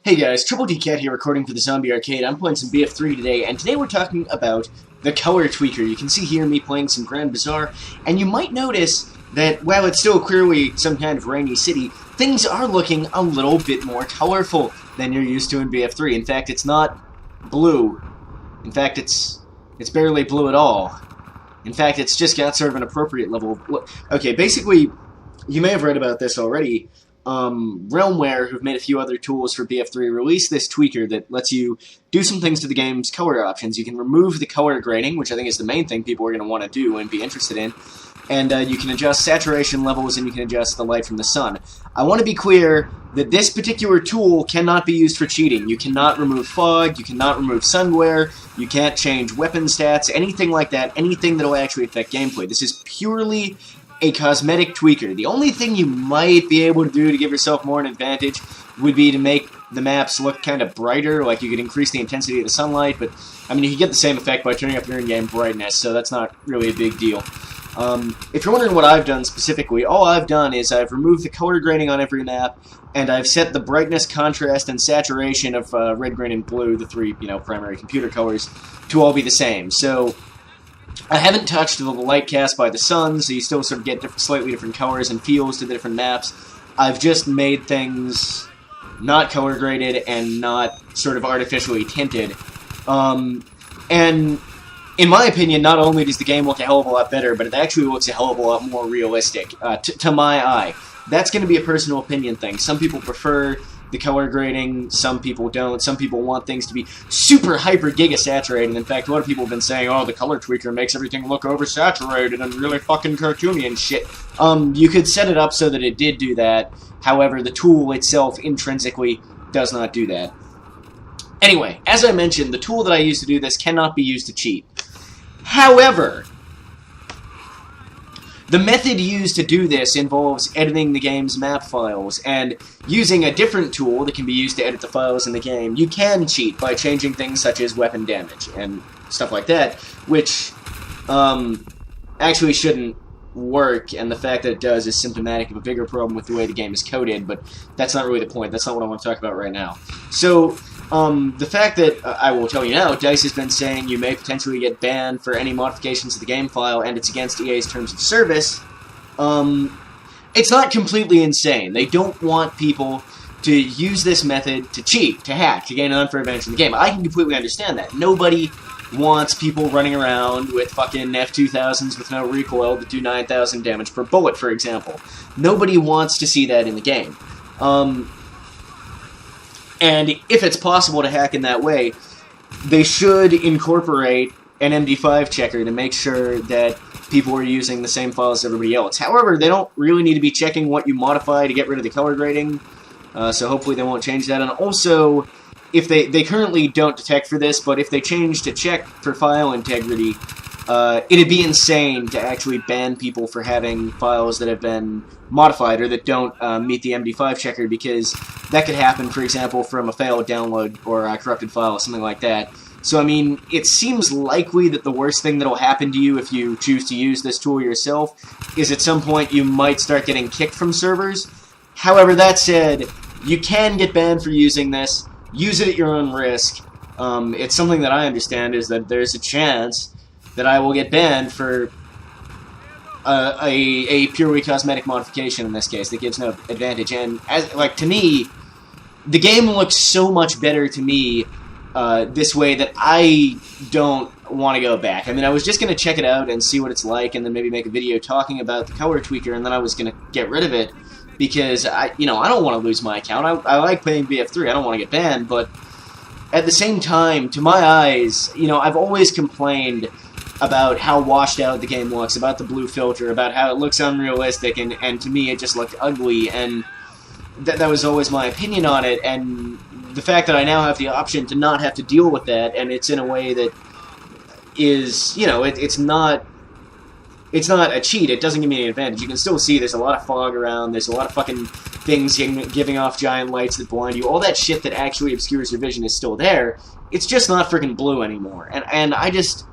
Hey guys, Troubletcat here recording for the Zombie Arcade. I'm playing some BF3 today, and today we're talking about the color tweaker. You can see here me playing some Grand Bazaar, and you might notice that while it's still clearly some kind of rainy city, things are looking a little bit more colorful than you're used to in BF3. In fact, it's not blue. In fact, it's barely blue at all. In fact, it's just got sort of an appropriate level of... Okay, basically, you may have read about this already. Realmware, who've made a few other tools for BF3, released this tweaker that lets you do some things to the game's color options. You can remove the color grading, which I think is the main thing people are going to want to do and be interested in, and you can adjust saturation levels and you can adjust the light from the sun. I want to be clear that this particular tool cannot be used for cheating. You cannot remove fog, you cannot remove sun glare, you can't change weapon stats, anything like that, anything that will actually affect gameplay. This is purely a cosmetic tweaker. The only thing you might be able to do to give yourself more an advantage would be to make the maps look kind of brighter, like you could increase the intensity of the sunlight, but I mean you can get the same effect by turning up your in-game brightness, so that's not really a big deal. If you're wondering what I've done specifically, all I've done is I've removed the color grading on every map, and I've set the brightness, contrast, and saturation of red, green, and blue, the three primary computer colors, to all be the same. So I haven't touched the light cast by the sun, so you still sort of get slightly different colors and feels to the different maps. I've just made things not color graded and not sort of artificially tinted. And in my opinion, not only does the game look a hell of a lot better, but it actually looks a hell of a lot more realistic, to my eye. That's going to be a personal opinion thing. Some people prefer the color grading, some people don't. Some people want things to be super hyper giga saturated. In fact, a lot of people have been saying, oh, the color tweaker makes everything look oversaturated and really fucking cartoony and shit. You could set it up so that it did do that. However, the tool itself intrinsically does not do that. Anyway, as I mentioned, the tool that I use to do this cannot be used to cheat. However, the method used to do this involves editing the game's map files, and using a different tool that can be used to edit the files in the game, you can cheat by changing things such as weapon damage and stuff like that, which actually shouldn't work, and the fact that it does is symptomatic of a bigger problem with the way the game is coded, but that's not really the point. That's not what I want to talk about right now. So, the fact that, I will tell you now, DICE has been saying you may potentially get banned for any modifications to the game file, and it's against EA's terms of service, it's not completely insane. They don't want people to use this method to cheat, to hack, to gain an unfair advantage in the game. I can completely understand that. Nobody wants people running around with fucking F-2000s with no recoil that do 9,000 damage per bullet, for example. Nobody wants to see that in the game. And if it's possible to hack in that way, they should incorporate an MD5 checker to make sure that people are using the same files as everybody else. However, they don't really need to be checking what you modify to get rid of the color grading, so hopefully they won't change that. And also, if they currently don't detect for this, but if they change to check for file integrity, it'd be insane to actually ban people for having files that have been modified or that don't meet the MD5 checker, because that could happen, for example, from a failed download or a corrupted file or something like that. So, I mean, it seems likely that the worst thing that'll happen to you if you choose to use this tool yourself is at some point you might start getting kicked from servers. However, that said, you can get banned for using this. Use it at your own risk. It's something that I understand is that there's a chance that I will get banned for a purely cosmetic modification in this case that gives no advantage. And to me, the game looks so much better to me this way that I don't want to go back. I mean, I was just going to check it out and see what it's like, and then maybe make a video talking about the color tweaker, and then I was going to get rid of it because I don't want to lose my account. I like playing BF3. I don't want to get banned, but at the same time, to my eyes, I've always complained about how washed out the game looks, about the blue filter, about how it looks unrealistic, and to me it just looked ugly, and that was always my opinion on it, and the fact that I now have the option to not have to deal with that, and it's in a way that is, it's not a cheat, it doesn't give me any advantage. You can still see there's a lot of fog around, there's a lot of fucking things giving off giant lights that blind you, all that shit that actually obscures your vision is still there, it's just not freaking blue anymore, and I just...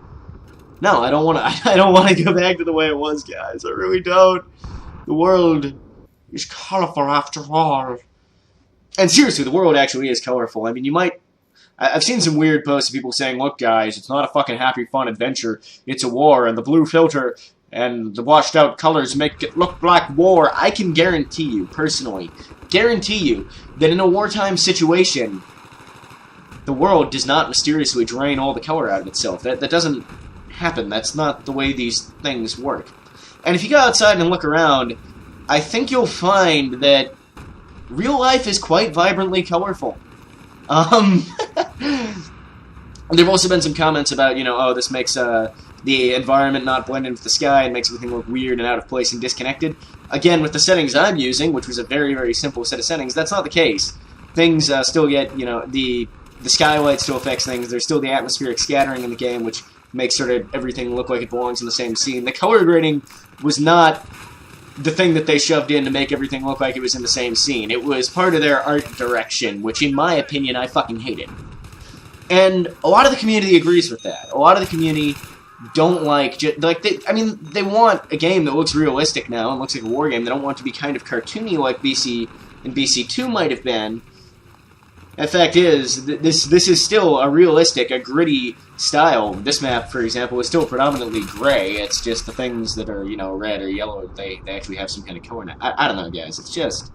No, I don't want to go back to the way it was, guys. I really don't. The world is colorful after all. And seriously, the world actually is colorful. I mean, I've seen some weird posts of people saying, look, guys, it's not a fucking happy, fun adventure. It's a war, and the blue filter and the washed-out colors make it look like war. I can guarantee you, personally, that in a wartime situation, the world does not mysteriously drain all the color out of itself. That doesn't happen. That's not the way these things work. And if you go outside and look around, I think you'll find that real life is quite vibrantly colorful. There have also been some comments about, oh, this makes the environment not blend in with the sky and makes everything look weird and out of place and disconnected. Again, with the settings I'm using, which was a very, very simple set of settings, that's not the case. Things still get, the skylight still affects things. There's still the atmospheric scattering in the game, which makes sort of everything look like it belongs in the same scene. The color grading was not the thing that they shoved in to make everything look like it was in the same scene. It was part of their art direction, which in my opinion I fucking hated. And a lot of the community agrees with that. A lot of the community don't like they want a game that looks realistic now and looks like a war game. They don't want it to be kind of cartoony like BC and BC2 might have been. The fact is, this is still a realistic, a gritty style. This map, for example, is still predominantly gray. It's just the things that are, red or yellow, they actually have some kind of color now. I don't know, guys. It's just...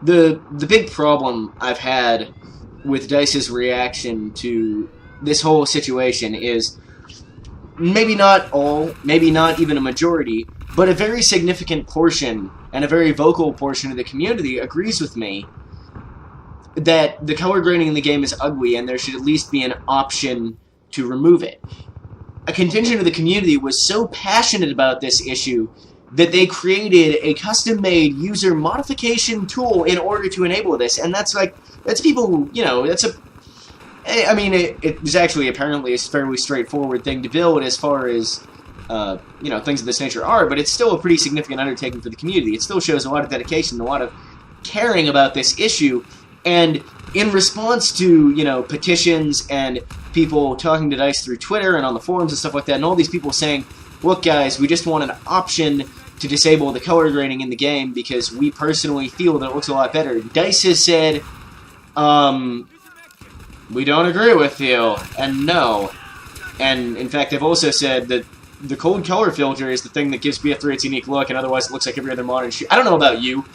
The big problem I've had with DICE's reaction to this whole situation is maybe not all, maybe not even a majority, but a very significant portion and a very vocal portion of the community agrees with me that the color grading in the game is ugly and there should at least be an option to remove it. A contingent of the community was so passionate about this issue that they created a custom-made user modification tool in order to enable this, and that's people, I mean, it was actually apparently a fairly straightforward thing to build as far as things of this nature are, but it's still a pretty significant undertaking for the community. It still shows a lot of dedication, a lot of caring about this issue, and in response to, petitions and people talking to DICE through Twitter and on the forums and stuff like that, and all these people saying, look guys, we just want an option to disable the color grading in the game because we personally feel that it looks a lot better. DICE has said, we don't agree with you, and no. And, in fact, they've also said that the cold color filter is the thing that gives BF3 its unique look, and otherwise it looks like every other modern shoot. I don't know about you,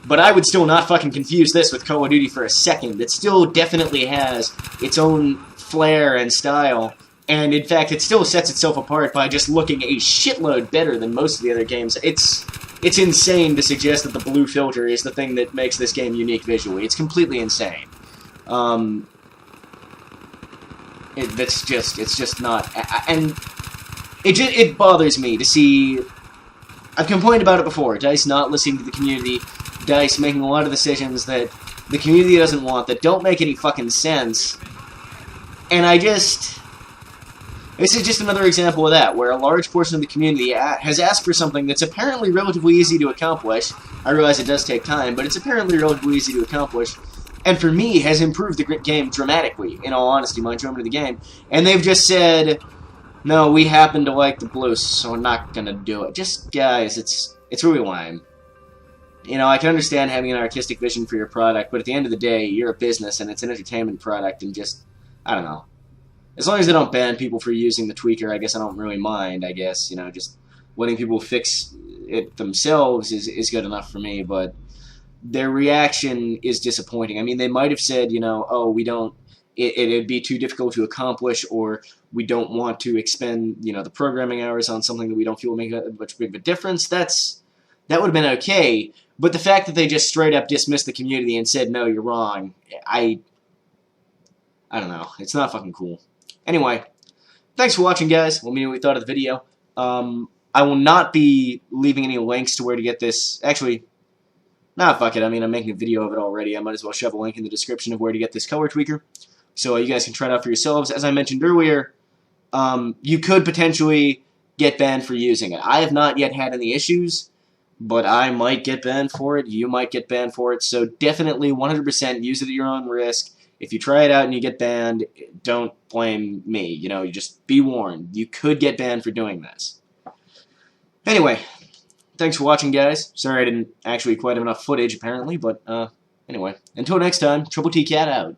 but I would still not fucking confuse this with Call of Duty for a second. It still definitely has its own flair and style, and in fact, it still sets itself apart by just looking a shitload better than most of the other games. It's insane to suggest that the blue filter is the thing that makes this game unique visually. It's completely insane. It's just not, and it bothers me to see. I've complained about it before. DICE not listening to the community, DICE making a lot of decisions that the community doesn't want, that don't make any fucking sense. And this is just another example of that, where a large portion of the community has asked for something that's apparently relatively easy to accomplish. I realize it does take time, but it's apparently relatively easy to accomplish. And for me, has improved the game dramatically, in all honesty, my enjoyment of the game. And they've just said, no, we happen to like the blue, so we're not gonna do it. Just, guys, it's really lame. I can understand having an artistic vision for your product, but at the end of the day, you're a business, and it's an entertainment product, and just, I don't know. As long as they don't ban people for using the tweaker, I guess I don't really mind, I guess. Just letting people fix it themselves is good enough for me, but their reaction is disappointing. I mean, they might have said, oh, we don't, it'd be too difficult to accomplish, or we don't want to expend, the programming hours on something that we don't feel will make much big of a difference. That would have been okay, but the fact that they just straight up dismissed the community and said, no, you're wrong, I don't know. It's not fucking cool. Anyway, thanks for watching, guys. Let me know what you thought of the video. I will not be leaving any links to where to get this. Actually, nah, fuck it. I mean, I'm making a video of it already. I might as well shove a link in the description of where to get this color tweaker, so you guys can try it out for yourselves. As I mentioned earlier, you could potentially get banned for using it. I have not yet had any issues, but I might get banned for it. You might get banned for it. So definitely 100% use it at your own risk. If you try it out and you get banned, don't blame me. You just be warned. You could get banned for doing this. Anyway, Thanks for watching, guys. Sorry I didn't actually quite have enough footage, apparently, but, anyway. Until next time, Troubletcat out.